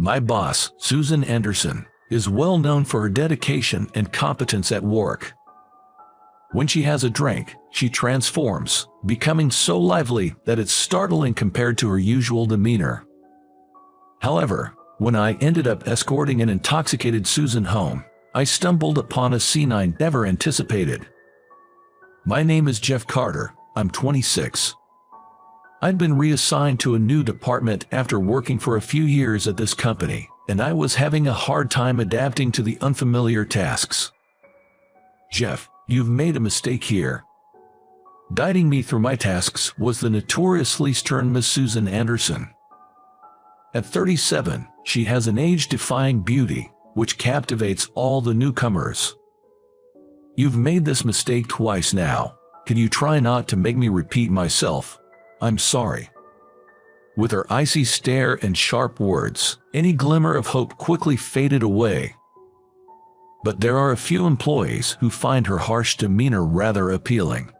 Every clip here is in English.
My boss, Susan Anderson, is well known for her dedication and competence at work. When she has a drink, she transforms, becoming so lively that it's startling compared to her usual demeanor. However, when I ended up escorting an intoxicated Susan home, I stumbled upon a scene I never anticipated. My name is Jeff Carter, I'm 26. I'd been reassigned to a new department after working for a few years at this company, and I was having a hard time adapting to the unfamiliar tasks. "Jeff, you've made a mistake here." Guiding me through my tasks was the notoriously stern Miss Susan Anderson. At 37, she has an age-defying beauty, which captivates all the newcomers. "You've made this mistake twice now. Can you try not to make me repeat myself? I'm sorry." With her icy stare and sharp words, any glimmer of hope quickly faded away. But there are a few employees who find her harsh demeanor rather appealing.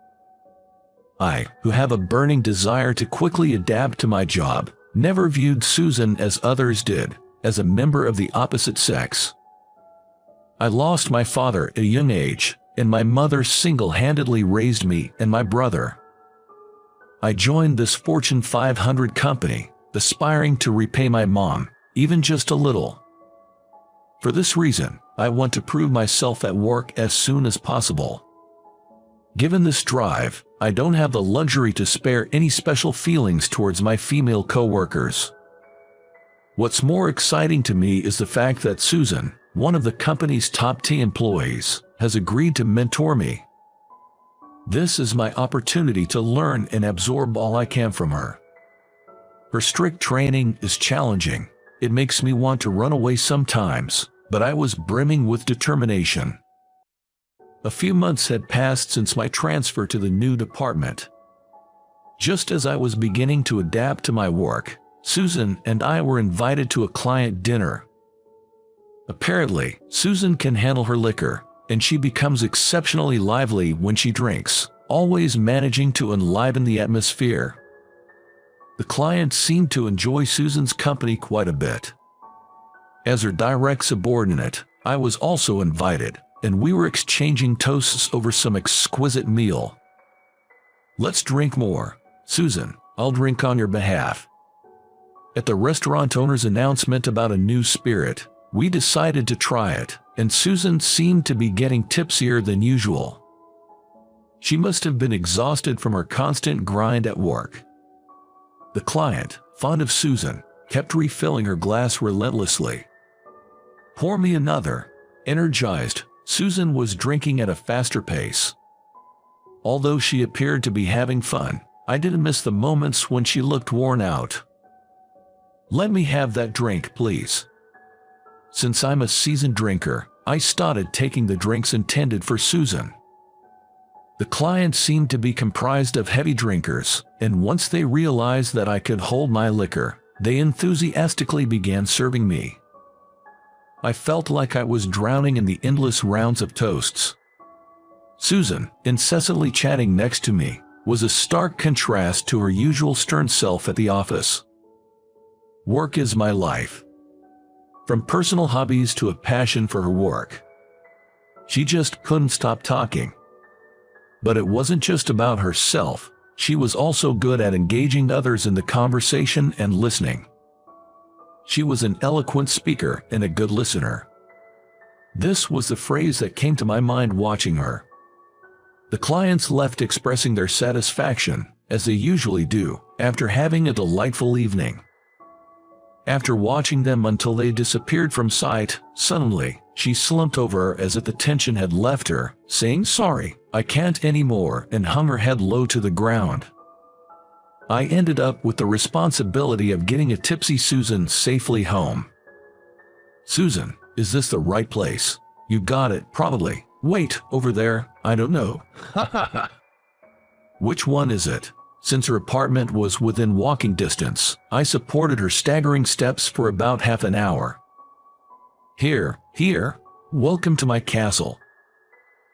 I, who have a burning desire to quickly adapt to my job, never viewed Susan as others did, as a member of the opposite sex. I lost my father at a young age, and my mother single-handedly raised me and my brother. I joined this Fortune 500 company, aspiring to repay my mom, even just a little. For this reason, I want to prove myself at work as soon as possible. Given this drive, I don't have the luxury to spare any special feelings towards my female coworkers. What's more exciting to me is the fact that Susan, one of the company's top 10 employees, has agreed to mentor me. This is my opportunity to learn and absorb all I can from her. Her strict training is challenging. It makes me want to run away sometimes, but I was brimming with determination. A few months had passed since my transfer to the new department. Just as I was beginning to adapt to my work, Susan and I were invited to a client dinner. Apparently, Susan can handle her liquor, and she becomes exceptionally lively when she drinks, always managing to enliven the atmosphere. The client seemed to enjoy Susan's company quite a bit. As her direct subordinate, I was also invited, and we were exchanging toasts over some exquisite meal. "Let's drink more. Susan, I'll drink on your behalf." At the restaurant owner's announcement about a new spirit, we decided to try it, and Susan seemed to be getting tipsier than usual. She must have been exhausted from her constant grind at work. The client, fond of Susan, kept refilling her glass relentlessly. "Pour me another." Energized, Susan was drinking at a faster pace. Although she appeared to be having fun, I didn't miss the moments when she looked worn out. "Let me have that drink, please." Since I'm a seasoned drinker, I started taking the drinks intended for Susan. The client seemed to be comprised of heavy drinkers, and once they realized that I could hold my liquor, they enthusiastically began serving me. I felt like I was drowning in the endless rounds of toasts. Susan, incessantly chatting next to me, was a stark contrast to her usual stern self at the office. Work is my life. From personal hobbies to a passion for her work. She just couldn't stop talking. But it wasn't just about herself, she was also good at engaging others in the conversation and listening. She was an eloquent speaker and a good listener. This was the phrase that came to my mind watching her. The clients left expressing their satisfaction, as they usually do, after having a delightful evening. After watching them until they disappeared from sight, suddenly, she slumped over as if the tension had left her, saying "Sorry, I can't anymore," and hung her head low to the ground. I ended up with the responsibility of getting a tipsy Susan safely home. "Susan, is this the right place?" "You got it, probably. Wait, over there, I don't know." "Which one is it?" Since her apartment was within walking distance, I supported her staggering steps for about half an hour. Here, welcome to my castle."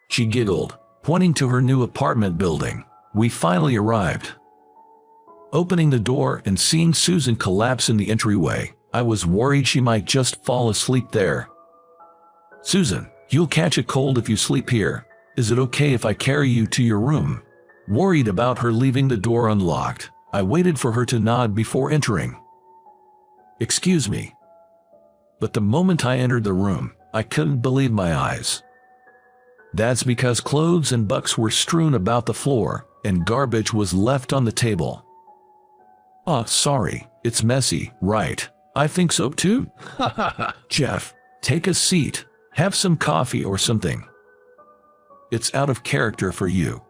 She giggled, pointing to her new apartment building. We finally arrived. Opening the door and seeing Susan collapse in the entryway, I was worried she might just fall asleep there. "Susan, you'll catch a cold if you sleep here. Is it okay if I carry you to your room?" Worried about her leaving the door unlocked, I waited for her to nod before entering. "Excuse me." But the moment I entered the room, I couldn't believe my eyes. That's because clothes and books were strewn about the floor, and garbage was left on the table. Sorry, it's messy, right? I think so too. Jeff, take a seat. Have some coffee or something. It's out of character for you.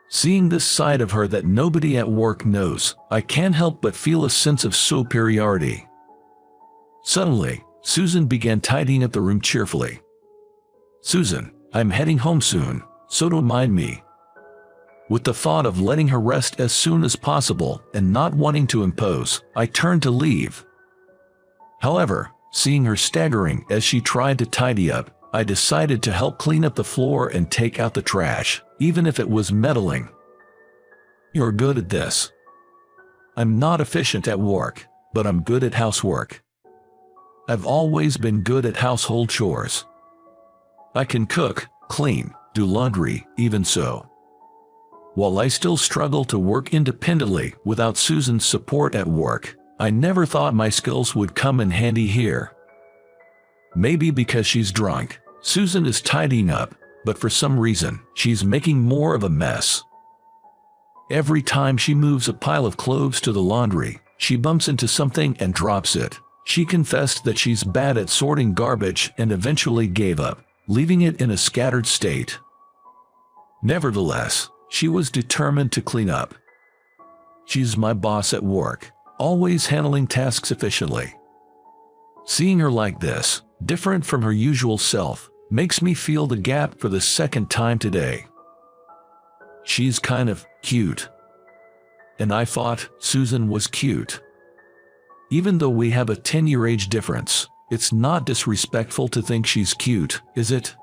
Seeing this side of her that nobody at work knows, I can't help but feel a sense of superiority. Suddenly, Susan began tidying up the room cheerfully. "Susan, I'm heading home soon, so don't mind me." With the thought of letting her rest as soon as possible and not wanting to impose, I turned to leave. However, seeing her staggering as she tried to tidy up, I decided to help clean up the floor and take out the trash, even if it was meddling. "You're good at this." "I'm not efficient at work, but I'm good at housework. I've always been good at household chores. I can cook, clean, do laundry, even so." While I still struggle to work independently without Susan's support at work, I never thought my skills would come in handy here. Maybe because she's drunk, Susan is tidying up, but for some reason, she's making more of a mess. Every time she moves a pile of clothes to the laundry, she bumps into something and drops it. She confessed that she's bad at sorting garbage and eventually gave up, leaving it in a scattered state. Nevertheless, she was determined to clean up. She's my boss at work, always handling tasks efficiently. Seeing her like this, different from her usual self, makes me feel the gap for the second time today. She's kind of cute. And I thought Susan was cute. Even though we have a 10-year age difference, it's not disrespectful to think she's cute, is it?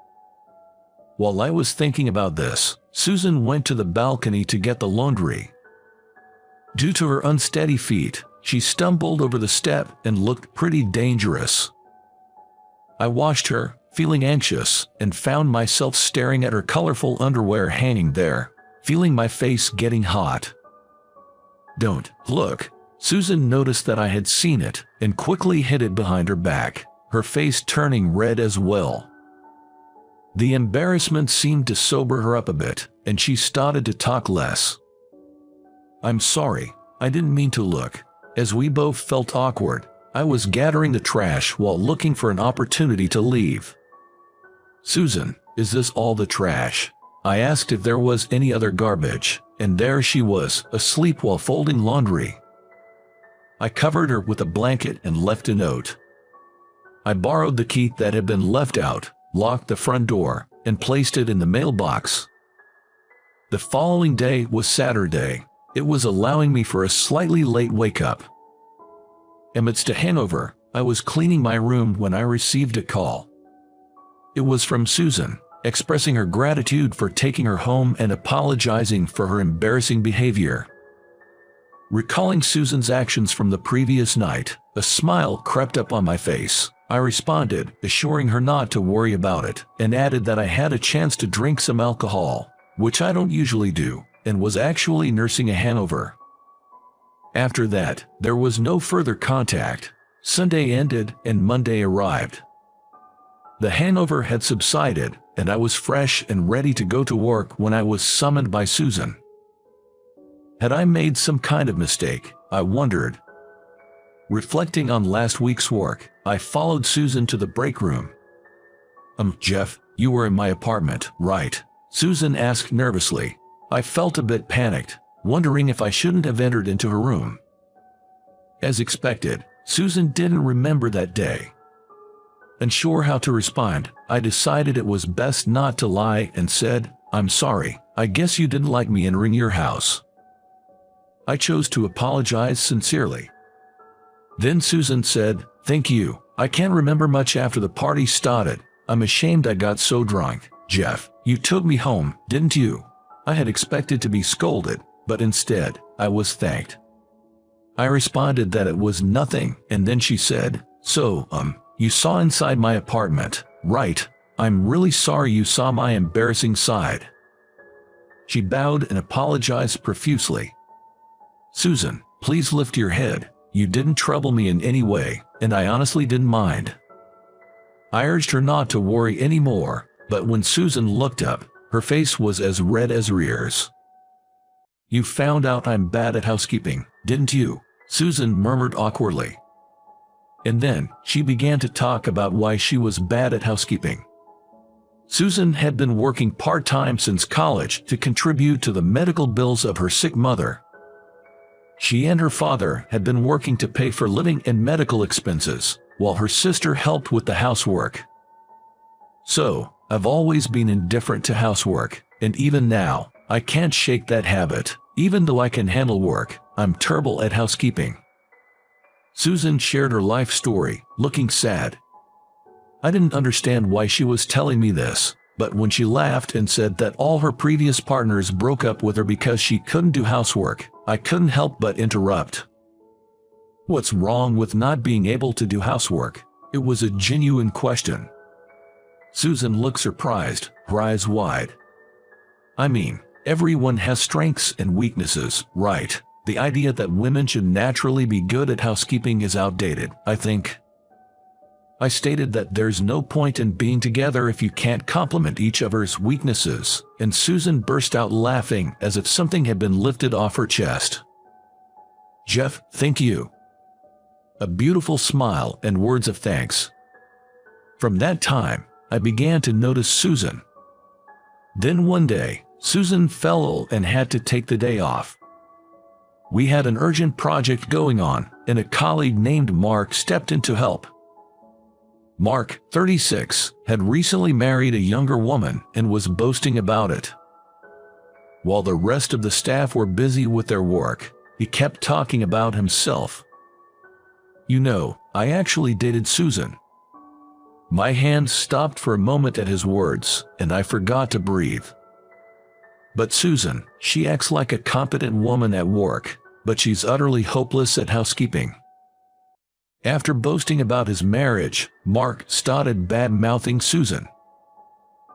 While I was thinking about this, Susan went to the balcony to get the laundry. Due to her unsteady feet, she stumbled over the step and looked pretty dangerous. I watched her, feeling anxious, and found myself staring at her colorful underwear hanging there, feeling my face getting hot. "Don't look." Susan noticed that I had seen it and quickly hid it behind her back, her face turning red as well. The embarrassment seemed to sober her up a bit, and she started to talk less. "I'm sorry, I didn't mean to look." As we both felt awkward, I was gathering the trash while looking for an opportunity to leave. "Susan, is this all the trash?" I asked if there was any other garbage, and there she was, asleep while folding laundry. I covered her with a blanket and left a note. I borrowed the key that had been left out, locked the front door, and placed it in the mailbox. The following day was Saturday. It was allowing me for a slightly late wake-up. Amidst a hangover, I was cleaning my room when I received a call. It was from Susan, expressing her gratitude for taking her home and apologizing for her embarrassing behavior. Recalling Susan's actions from the previous night, a smile crept up on my face. I responded, assuring her not to worry about it, and added that I had a chance to drink some alcohol, which I don't usually do, and was actually nursing a hangover. After that, there was no further contact. Sunday ended and Monday arrived. The hangover had subsided, and I was fresh and ready to go to work when I was summoned by Susan. Had I made some kind of mistake, I wondered. Reflecting on last week's work, I followed Susan to the break room. Jeff, you were in my apartment, right?" Susan asked nervously. I felt a bit panicked, wondering if I shouldn't have entered into her room. As expected, Susan didn't remember that day. Unsure how to respond, I decided it was best not to lie and said, "I'm sorry, I guess you didn't like me entering your house." I chose to apologize sincerely. Then Susan said, "Thank you. I can't remember much after the party started. I'm ashamed I got so drunk. Jeff, you took me home, didn't you?" I had expected to be scolded, but instead, I was thanked. I responded that it was nothing, and then she said, "So, you saw inside my apartment, right? I'm really sorry you saw my embarrassing side." She bowed and apologized profusely. "Susan, please lift your head. You didn't trouble me in any way, and I honestly didn't mind." I urged her not to worry anymore, but when Susan looked up, her face was as red as her ears. "You found out I'm bad at housekeeping, didn't you?" Susan murmured awkwardly. And then, she began to talk about why she was bad at housekeeping. Susan had been working part-time since college to contribute to the medical bills of her sick mother. She and her father had been working to pay for living and medical expenses, while her sister helped with the housework. "So, I've always been indifferent to housework, and even now, I can't shake that habit. Even though I can handle work, I'm terrible at housekeeping." Susan shared her life story, looking sad. I didn't understand why she was telling me this, but when she laughed and said that all her previous partners broke up with her because she couldn't do housework, I couldn't help but interrupt. "What's wrong with not being able to do housework?" It was a genuine question. Susan looked surprised, her eyes wide. "I mean, everyone has strengths and weaknesses, right? The idea that women should naturally be good at housekeeping is outdated, I think." I stated that there's no point in being together if you can't complement each other's weaknesses, and Susan burst out laughing as if something had been lifted off her chest. "Jeff, thank you." A beautiful smile and words of thanks. From that time, I began to notice Susan. Then one day, Susan fell ill and had to take the day off. We had an urgent project going on, and a colleague named Mark stepped in to help. Mark, 36, had recently married a younger woman and was boasting about it. While the rest of the staff were busy with their work, he kept talking about himself. "You know, I actually dated Susan." My hand stopped for a moment at his words, and I forgot to breathe. "But Susan, she acts like a competent woman at work, but she's utterly hopeless at housekeeping." After boasting about his marriage, Mark started bad-mouthing Susan.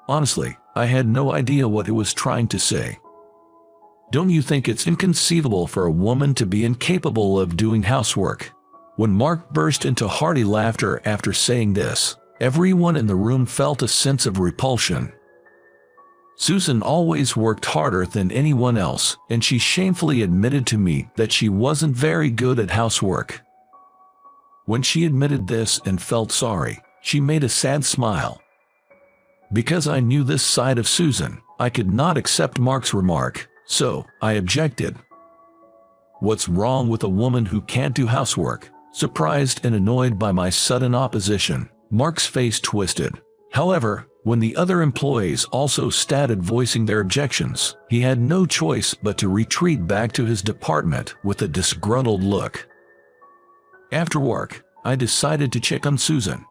Honestly, I had no idea what he was trying to say. "Don't you think it's inconceivable for a woman to be incapable of doing housework?" When Mark burst into hearty laughter after saying this, everyone in the room felt a sense of repulsion. Susan always worked harder than anyone else, and she shamefully admitted to me that she wasn't very good at housework. When she admitted this and felt sorry, she made a sad smile. Because I knew this side of Susan, I could not accept Mark's remark, so I objected. "What's wrong with a woman who can't do housework?" Surprised and annoyed by my sudden opposition, Mark's face twisted. However, when the other employees also started voicing their objections, he had no choice but to retreat back to his department with a disgruntled look. After work, I decided to check on Susan.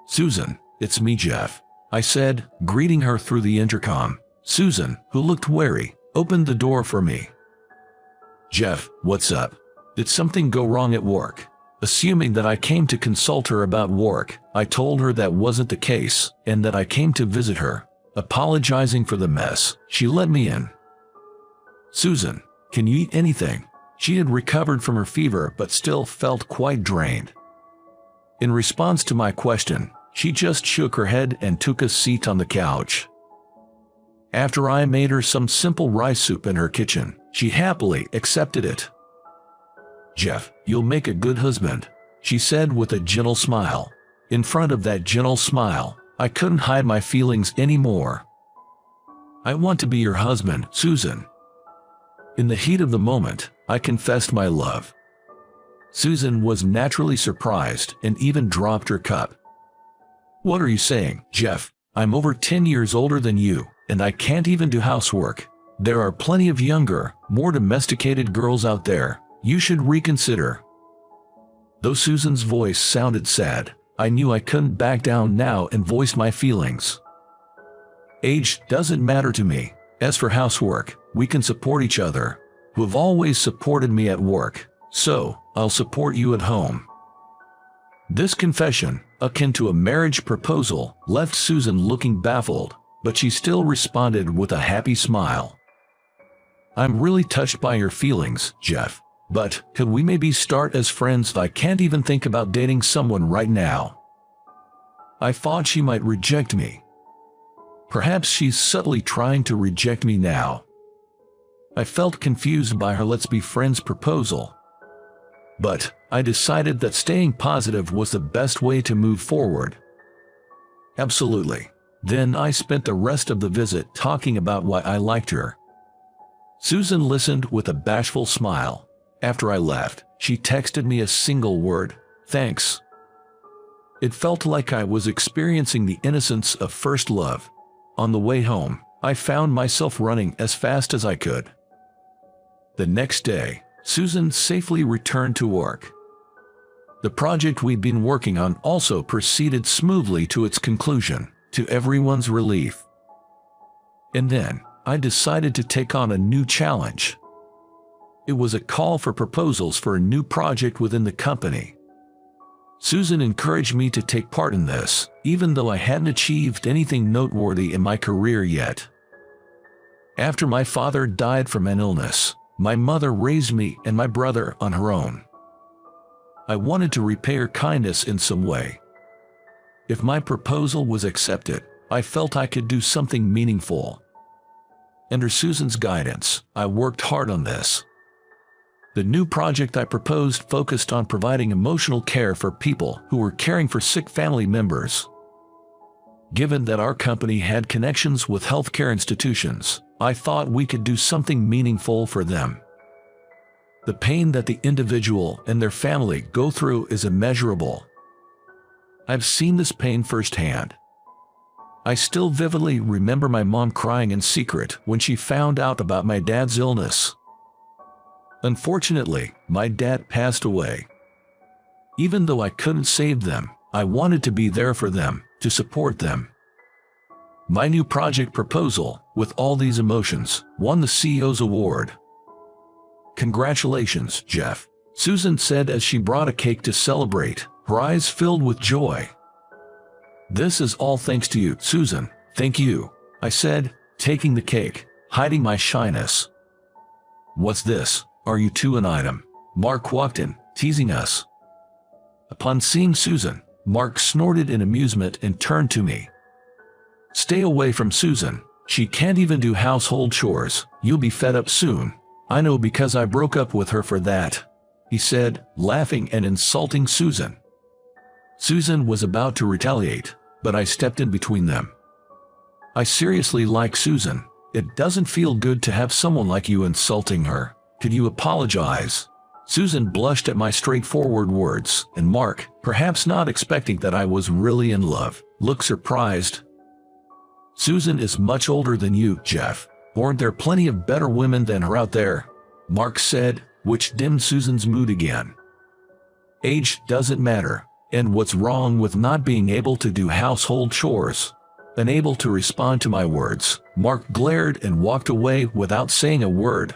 "Susan, it's me, Jeff," I said, greeting her through the intercom. Susan, who looked wary, opened the door for me. "Jeff, what's up? Did something go wrong at work?" Assuming that I came to consult her about work, I told her that wasn't the case, and that I came to visit her. Apologizing for the mess, she let me in. "Susan, can you eat anything?" She had recovered from her fever but still felt quite drained. In response to my question, she just shook her head and took a seat on the couch. After I made her some simple rice soup in her kitchen, she happily accepted it. "Jeff, you'll make a good husband," she said with a gentle smile. In front of that gentle smile, I couldn't hide my feelings anymore. "I want to be your husband, Susan." In the heat of the moment, I confessed my love. Susan was naturally surprised and even dropped her cup. "What are you saying, Jeff? I'm over 10 years older than you, and I can't even do housework. There are plenty of younger, more domesticated girls out there. You should reconsider." Though Susan's voice sounded sad, I knew I couldn't back down now and voice my feelings. "Age doesn't matter to me. As for housework, we can support each other. Who've always supported me at work," so I'll support you at home." This confession, akin to a marriage proposal, left Susan looking baffled, but she still responded with a happy smile. "I'm really touched by your feelings, Jeff, but could we maybe start as friends? I can't even think about dating someone right now." I thought she might reject me. Perhaps she's subtly trying to reject me now. I felt confused by her "let's be friends" proposal. But I decided that staying positive was the best way to move forward. Absolutely. Then I spent the rest of the visit talking about why I liked her. Susan listened with a bashful smile. After I left, she texted me a single word: "Thanks." It felt like I was experiencing the innocence of first love. On the way home, I found myself running as fast as I could. The next day, Susan safely returned to work. The project we'd been working on also proceeded smoothly to its conclusion, to everyone's relief. And then, I decided to take on a new challenge. It was a call for proposals for a new project within the company. Susan encouraged me to take part in this, even though I hadn't achieved anything noteworthy in my career yet. After my father died from an illness, my mother raised me and my brother on her own. I wanted to repay her kindness in some way. If my proposal was accepted, I felt I could do something meaningful. Under Susan's guidance, I worked hard on this. The new project I proposed focused on providing emotional care for people who were caring for sick family members. Given that our company had connections with healthcare institutions, I thought we could do something meaningful for them. The pain that the individual and their family go through is immeasurable. I've seen this pain firsthand. I still vividly remember my mom crying in secret when she found out about my dad's illness. Unfortunately, my dad passed away. Even though I couldn't save them, I wanted to be there for them, to support them. My new project proposal, with all these emotions, won the CEO's award. "Congratulations, Jeff," Susan said as she brought a cake to celebrate, her eyes filled with joy. "This is all thanks to you, Susan." "Thank you," I said, taking the cake, hiding my shyness. "What's this? Are you two an item?" Mark walked in, teasing us. Upon seeing Susan, Mark snorted in amusement and turned to me. "Stay away from Susan. She can't even do household chores. You'll be fed up soon." "I know, because I broke up with her for that," he said, laughing and insulting Susan. Susan was about to retaliate, but I stepped in between them. "I seriously like Susan. It doesn't feel good to have someone like you insulting her. Could you apologize?" Susan blushed at my straightforward words, and Mark, perhaps not expecting that I was really in love, looked surprised. "Susan is much older than you, Jeff. Aren't there plenty of better women than her out there?" Mark said, which dimmed Susan's mood again. "Age doesn't matter. And what's wrong with not being able to do household chores?" Unable to respond to my words, Mark glared and walked away without saying a word.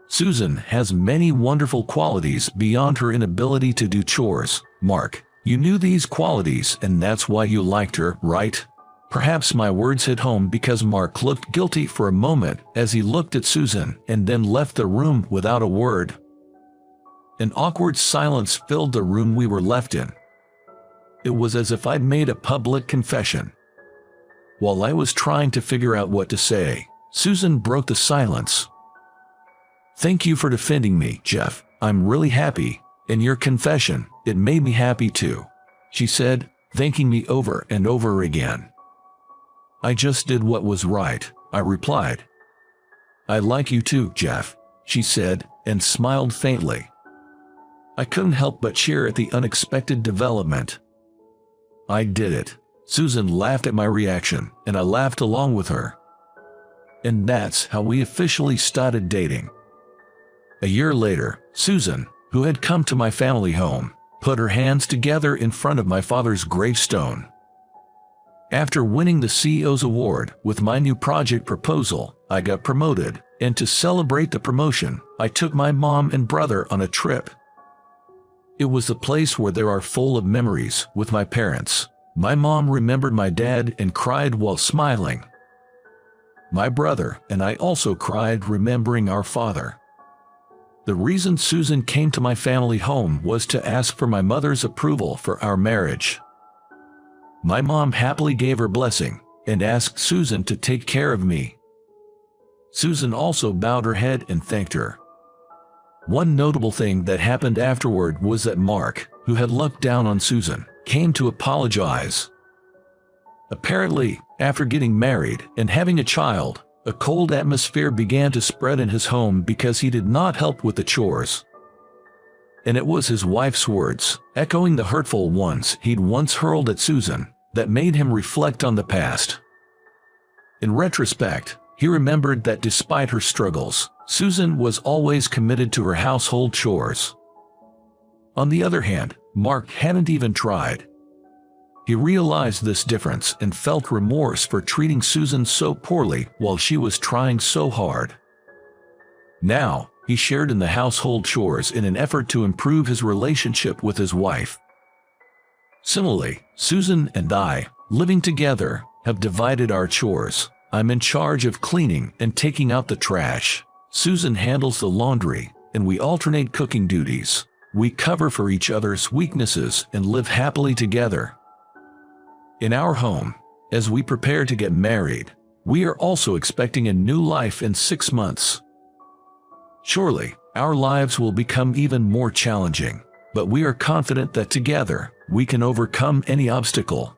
"Susan has many wonderful qualities beyond her inability to do chores, Mark. You knew these qualities and that's why you liked her, right?" Perhaps my words hit home because Mark looked guilty for a moment as he looked at Susan and then left the room without a word. An awkward silence filled the room we were left in. It was as if I'd made a public confession. While I was trying to figure out what to say, Susan broke the silence. "Thank you for defending me, Jeff. I'm really happy, and your confession, it made me happy too," she said, thanking me over and over again. "I just did what was right," I replied. "I like you too, Jeff," she said, and smiled faintly. I couldn't help but cheer at the unexpected development. "I did it." Susan laughed at my reaction, and I laughed along with her. And that's how we officially started dating. A year later, Susan, who had come to my family home, put her hands together in front of my father's gravestone. After winning the CEO's award with my new project proposal, I got promoted, and to celebrate the promotion, I took my mom and brother on a trip. It was a place where there are full of memories with my parents. My mom remembered my dad and cried while smiling. My brother and I also cried remembering our father. The reason Susan came to my family home was to ask for my mother's approval for our marriage. My mom happily gave her blessing and asked Susan to take care of me. Susan also bowed her head and thanked her. One notable thing that happened afterward was that Mark, who had looked down on Susan, came to apologize. Apparently, after getting married and having a child, a cold atmosphere began to spread in his home because he did not help with the chores. And it was his wife's words, echoing the hurtful ones he'd once hurled at Susan, that made him reflect on the past. In retrospect, he remembered that despite her struggles, Susan was always committed to her household chores. On the other hand, Mark hadn't even tried. He realized this difference and felt remorse for treating Susan so poorly while she was trying so hard. Now, he shared in the household chores in an effort to improve his relationship with his wife. Similarly, Susan and I, living together, have divided our chores. I'm in charge of cleaning and taking out the trash. Susan handles the laundry, and we alternate cooking duties. We cover for each other's weaknesses and live happily together. In our home, as we prepare to get married, we are also expecting a new life in 6 months. Surely, our lives will become even more challenging, but we are confident that together, we can overcome any obstacle.